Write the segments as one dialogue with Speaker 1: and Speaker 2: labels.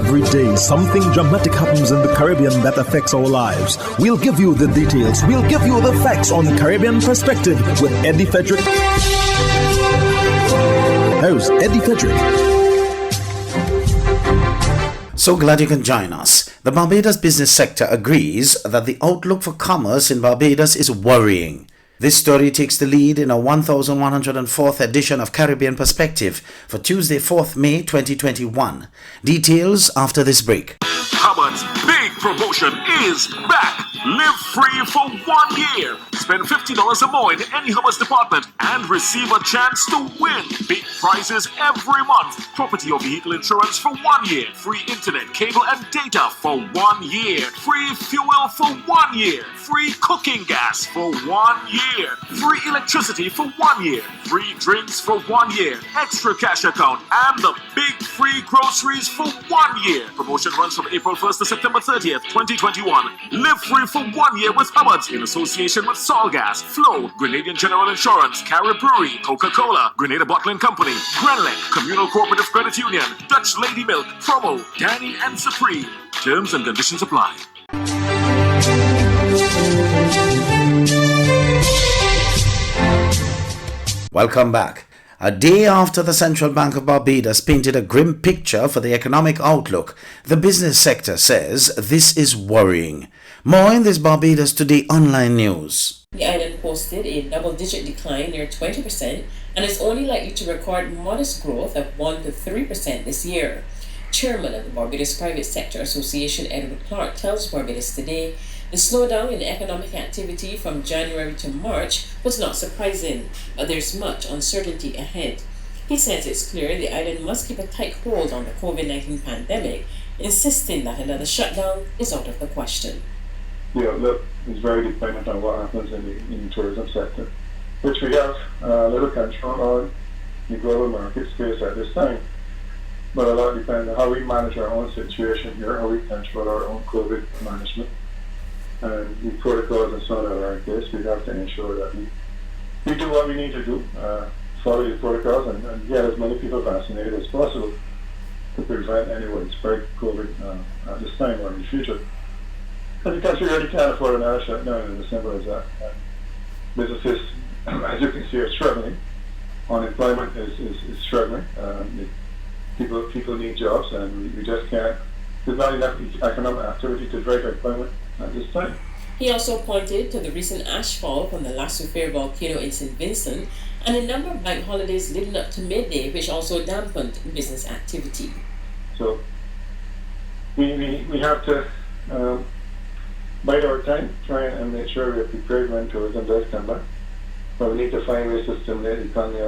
Speaker 1: Every day, something dramatic happens in the Caribbean that affects our lives. We'll give you the details. We'll give you the facts on Caribbean Perspective with Eddie Frederick. Host Eddie Frederick.
Speaker 2: So glad you can join us. The Barbados business sector agrees that the outlook for commerce in Barbados is worrying. This story takes the lead in a 1104th edition of Caribbean Perspective for Tuesday, 4th May 2021. Details after this break.
Speaker 3: Hubbard's big promotion is back. Live free for 1 year. Spend $50 or more in any Hubbard's department and receive a chance to win big prizes every month. Property or vehicle insurance for 1 year. Free internet, cable and data for 1 year. Free fuel for 1 year. Free cooking gas for 1 year. Free electricity for 1 year. Free drinks for 1 year. Extra cash account and the big free groceries for 1 year. Promotion runs from April 1st to September 30th, 2021. Live free for 1 year with Hubbard's in association with Solgas, Flow, Grenadian General Insurance, Carib Brewery, Coca-Cola, Grenada Bottling Company, Grenlec, Communal Cooperative Credit Union, Dutch Lady Milk, Promo, Danny and Supreme. Terms and conditions apply.
Speaker 2: Welcome back. A day after the Central Bank of Barbados painted a grim picture for the economic outlook, the business sector says this is worrying. More in this Barbados Today online news.
Speaker 4: The island posted a double-digit decline near 20% and is only likely to record modest growth of 1 to 3% this year. Chairman of the Barbados Private Sector Association, Edward Clark, tells Barbados Today the slowdown in economic activity from January to March was not surprising, but there's much uncertainty ahead. He says it's clear the island must keep a tight hold on the COVID-19 pandemic, insisting that another shutdown is out of the question.
Speaker 5: The outlook is very dependent on what happens in the tourism sector, which we have little control on the global market space at this time. But a lot depends on how we manage our own situation here, how we control our own COVID management. And the protocols and so on that are in place, we have to ensure that we do what we need to do, follow the protocols and get as many people vaccinated as possible to prevent any widespread COVID at this time or in the future. Because the country really can't afford another shutdown, and as simple as that. Businesses, as you can see, are struggling. Unemployment is struggling. People need jobs, and we just can't. There's not enough economic activity to drive employment at this time.
Speaker 4: He also pointed to the recent ashfall from the La Soufrière volcano in St. Vincent and a number of bank holidays leading up to midday, which also dampened business activity.
Speaker 5: So we have to bide our time, try and make sure we're prepared when tourism does come back. But we need to find ways to stimulate the economy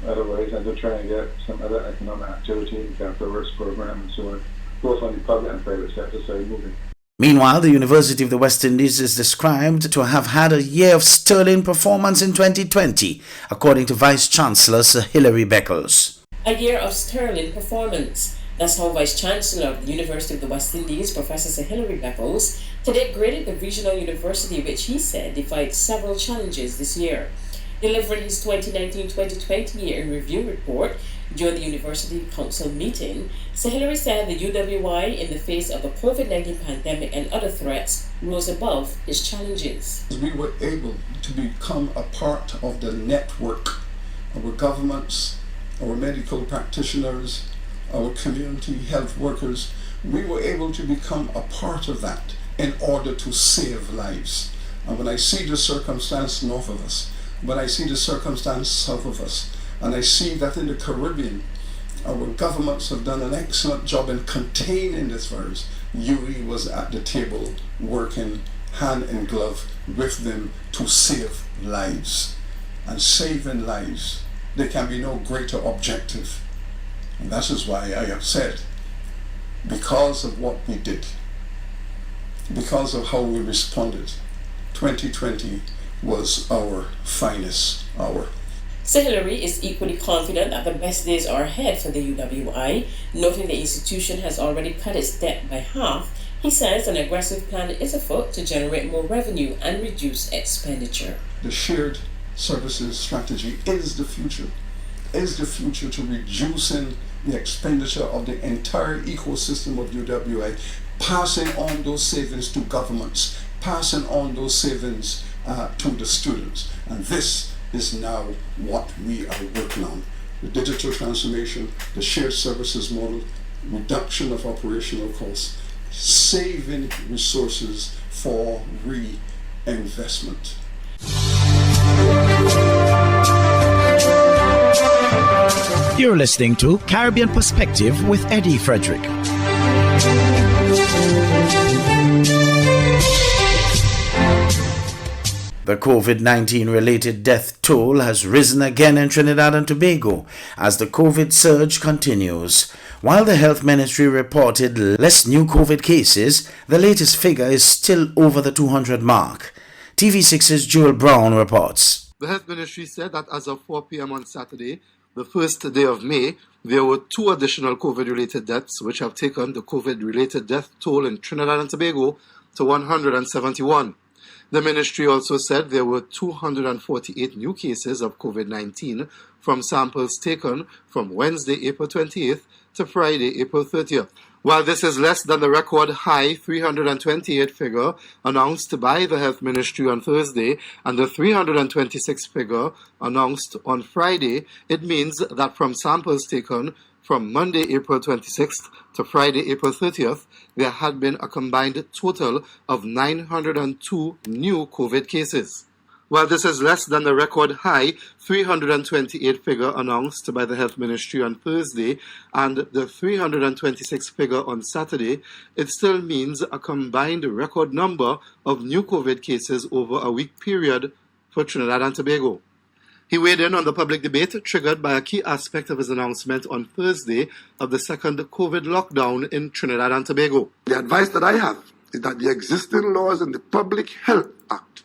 Speaker 5: otherwise and to try and get some other economic activity, the capital works program and so on, both on the public and private sector side moving.
Speaker 2: Meanwhile, the University of the West Indies is described to have had a year of sterling performance in 2020, according to Vice-Chancellor Sir Hilary Beckles.
Speaker 4: A year of sterling performance. That's how Vice-Chancellor of the University of the West Indies, Professor Sir Hilary Beckles, today graded the regional university, which he said defied several challenges this year. Delivering his 2019-2020 year in review report during the University Council meeting, Sir Hilary said the UWI, in the face of the COVID-19 pandemic and other threats, rose above its challenges.
Speaker 6: We were able to become a part of the network. Our governments, our medical practitioners, our community health workers, we were able to become a part of that in order to save lives. And when I see the circumstance north of us, when I see the circumstance south of us, and I see that in the Caribbean, our governments have done an excellent job in containing this virus. UWI was at the table working hand in glove with them to save lives. And saving lives, there can be no greater objective. And that is why I have said, because of what we did, because of how we responded, 2020 was our finest hour.
Speaker 4: Sir Hilary is equally confident that the best days are ahead for the UWI, noting the institution has already cut its debt by half. He says an aggressive plan is afoot to generate more revenue and reduce expenditure.
Speaker 6: The shared services strategy is the future to reducing the expenditure of the entire ecosystem of UWI, passing on those savings to governments, passing on those savings to the students. And this is now what we are working on. The digital transformation, the shared services model, reduction of operational costs, saving resources for reinvestment.
Speaker 7: You're listening to Caribbean Perspective with Eddie Frederick.
Speaker 2: The COVID-19 related death toll has risen again in Trinidad and Tobago as the COVID surge continues. While the Health Ministry reported less new COVID cases, the latest figure is still over the 200 mark. TV6's Joel Brown reports.
Speaker 8: The Health Ministry said that as of 4 p.m. on Saturday, the first day of May, there were 2 additional COVID-related deaths, which have taken the COVID-related death toll in Trinidad and Tobago to 171. The ministry also said there were 248 new cases of COVID-19 from samples taken from Wednesday, April 28th to Friday, April 30th. While this is less than the record high 328 figure announced by the Health Ministry on Thursday and the 326 figure announced on Friday, it means that from samples taken from Monday, April 26th to Friday, April 30th, there had been a combined total of 902 new COVID cases. While this is less than the record high 328 figure announced by the Health Ministry on Thursday and the 326 figure on Saturday, it still means a combined record number of new COVID cases over a week period for Trinidad and Tobago. He weighed in on the public debate triggered by a key aspect of his announcement on Thursday of the second COVID lockdown in Trinidad and Tobago.
Speaker 9: The advice that I have is that the existing laws in the Public Health Act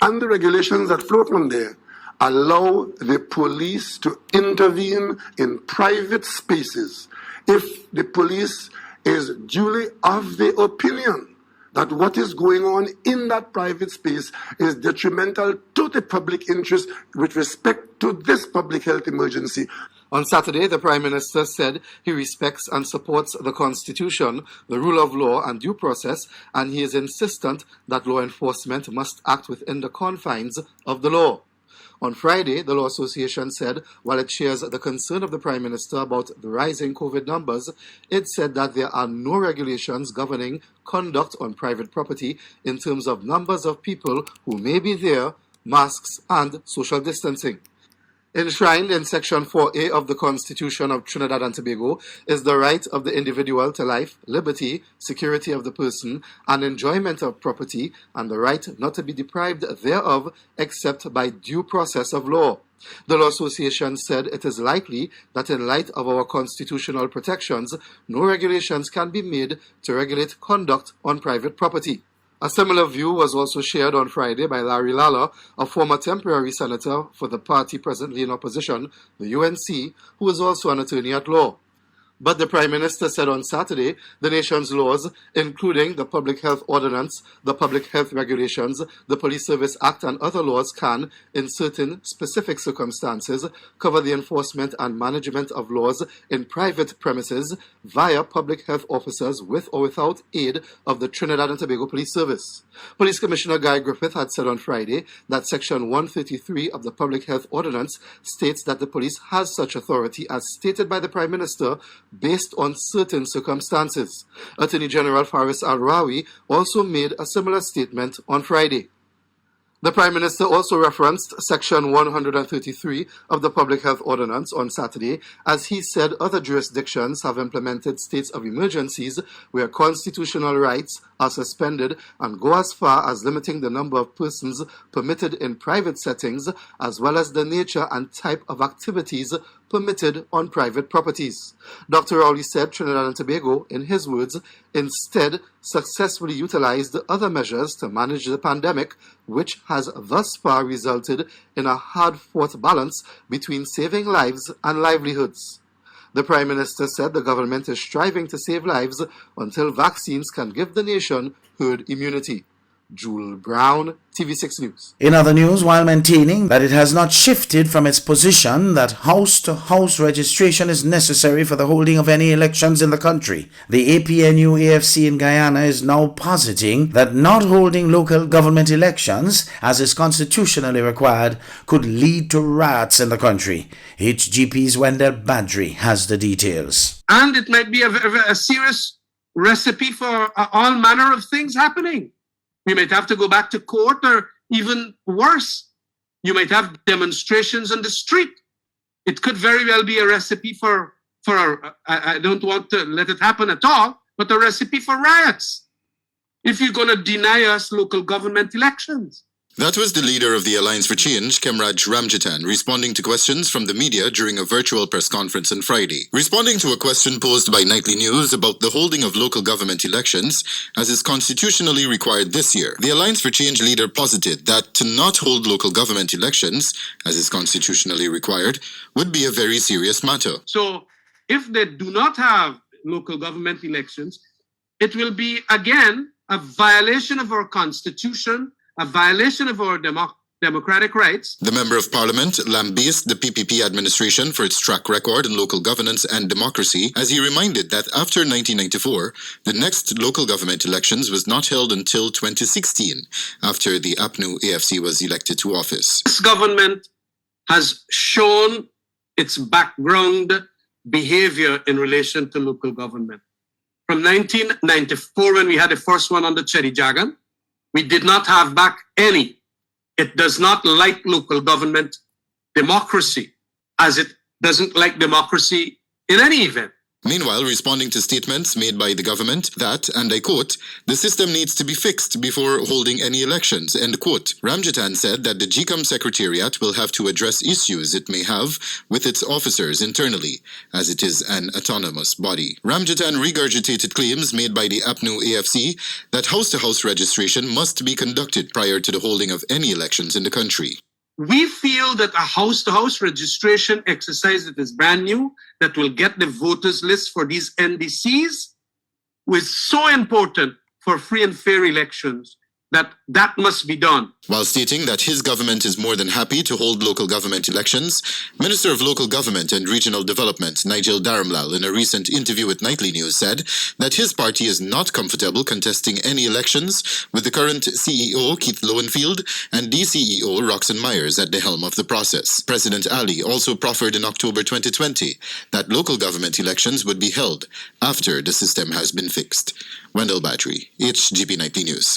Speaker 9: and the regulations that flow from there allow the police to intervene in private spaces if the police is duly of the opinion that what is going on in that private space is detrimental to the public interest with respect to this public health emergency.
Speaker 8: On Saturday, the Prime Minister said he respects and supports the Constitution, the rule of law and due process, and he is insistent that law enforcement must act within the confines of the law. On Friday, the Law Association said, while it shares the concern of the Prime Minister about the rising COVID numbers, it said that there are no regulations governing conduct on private property in terms of numbers of people who may be there, masks and social distancing. Enshrined in Section 4A of the Constitution of Trinidad and Tobago is the right of the individual to life, liberty, security of the person, and enjoyment of property, and the right not to be deprived thereof except by due process of law. The Law Association said it is likely that in light of our constitutional protections, no regulations can be made to regulate conduct on private property. A similar view was also shared on Friday by Larry Lalla, a former temporary senator for the party presently in opposition, the UNC, who is also an attorney at law. But the Prime Minister said on Saturday the nation's laws, including the Public Health Ordinance, the Public Health Regulations, the Police Service Act and other laws can, in certain specific circumstances, cover the enforcement and management of laws in private premises via public health officers with or without aid of the Trinidad and Tobago Police Service. Police Commissioner Guy Griffith had said on Friday that Section 133 of the Public Health Ordinance states that the police has such authority as stated by the Prime Minister based on certain circumstances. Attorney General Faris Al-Rawi also made a similar statement on Friday. The Prime Minister also referenced Section 133 of the Public Health Ordinance on Saturday, as he said other jurisdictions have implemented states of emergencies where constitutional rights are suspended and go as far as limiting the number of persons permitted in private settings, as well as the nature and type of activities permitted on private properties. Dr. Rowley said Trinidad and Tobago, in his words, instead successfully utilized other measures to manage the pandemic, which has thus far resulted in a hard-fought balance between saving lives and livelihoods. The Prime Minister said the government is striving to save lives until vaccines can give the nation herd immunity. Jewel Brown, TV6 News.
Speaker 2: In other news, while maintaining that it has not shifted from its position that house-to-house registration is necessary for the holding of any elections in the country, the APNU-AFC in Guyana is now positing that not holding local government elections, as is constitutionally required, could lead to riots in the country. HGP's Wendell Badri has the details.
Speaker 10: And it might be a serious recipe for all manner of things happening. We might have to go back to court, or even worse, you might have demonstrations on the street. It could very well be a recipe for I don't want to let it happen at all, but a recipe for riots if you're going to deny us local government elections.
Speaker 11: That was the leader of the Alliance for Change, Kemraj Ramjatan, responding to questions from the media during a virtual press conference on Friday. Responding to a question posed by Nightly News about the holding of local government elections, as is constitutionally required this year, the Alliance for Change leader posited that to not hold local government elections, as is constitutionally required, would be a very serious matter.
Speaker 10: So, if they do not have local government elections, it will be, again, a violation of our constitution, a violation of our democratic rights.
Speaker 11: The Member of Parliament lambasted the PPP administration for its track record in local governance and democracy, as he reminded that after 1994, the next local government elections was not held until 2016, after the APNU-AFC was elected to office.
Speaker 10: This government has shown its background behavior in relation to local government. From 1994, when we had the first one under Chedi Jagan, we did not have back any. It does not like local government democracy, as it doesn't like democracy in any event.
Speaker 11: Meanwhile, responding to statements made by the government that, and I quote, the system needs to be fixed before holding any elections, end quote, Ramjatan said that the GCOM Secretariat will have to address issues it may have with its officers internally, as it is an autonomous body. Ramjatan regurgitated claims made by the APNU-AFC that house-to-house registration must be conducted prior to the holding of any elections in the country.
Speaker 10: We feel that a house-to-house registration exercise that is brand new, that will get the voters list for these NDCs, was so important for free and fair elections that must be done.
Speaker 11: While stating that his government is more than happy to hold local government elections, Minister of Local Government and Regional Development Nigel Dharamlal, in a recent interview with Nightly News, said that his party is not comfortable contesting any elections with the current CEO Keith Lowenfield and DCEO Roxanne Myers at the helm of the process. President Ali also proffered in October 2020 that local government elections would be held after the system has been fixed. Wendell Badri, HGP Nightly News.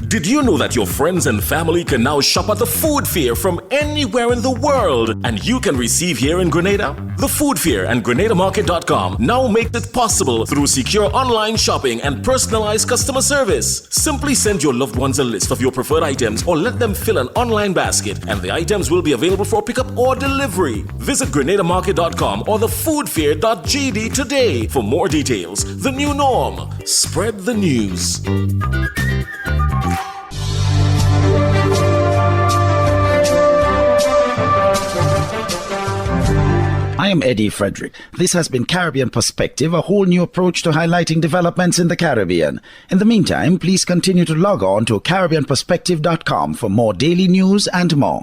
Speaker 3: Did you know that your friends and family can now shop at the Food Fair from anywhere in the world, and you can receive here in Grenada? The Food Fair and GrenadaMarket.com now make it possible through secure online shopping and personalized customer service. Simply send your loved ones a list of your preferred items or let them fill an online basket, and the items will be available for pickup or delivery. Visit GrenadaMarket.com or thefoodfair.gd today for more details. The new norm. Spread the news.
Speaker 7: I am Eddie Frederick. This has been Caribbean Perspective, a whole new approach to highlighting developments in the Caribbean. In the meantime, please continue to log on to CaribbeanPerspective.com for more daily news and more.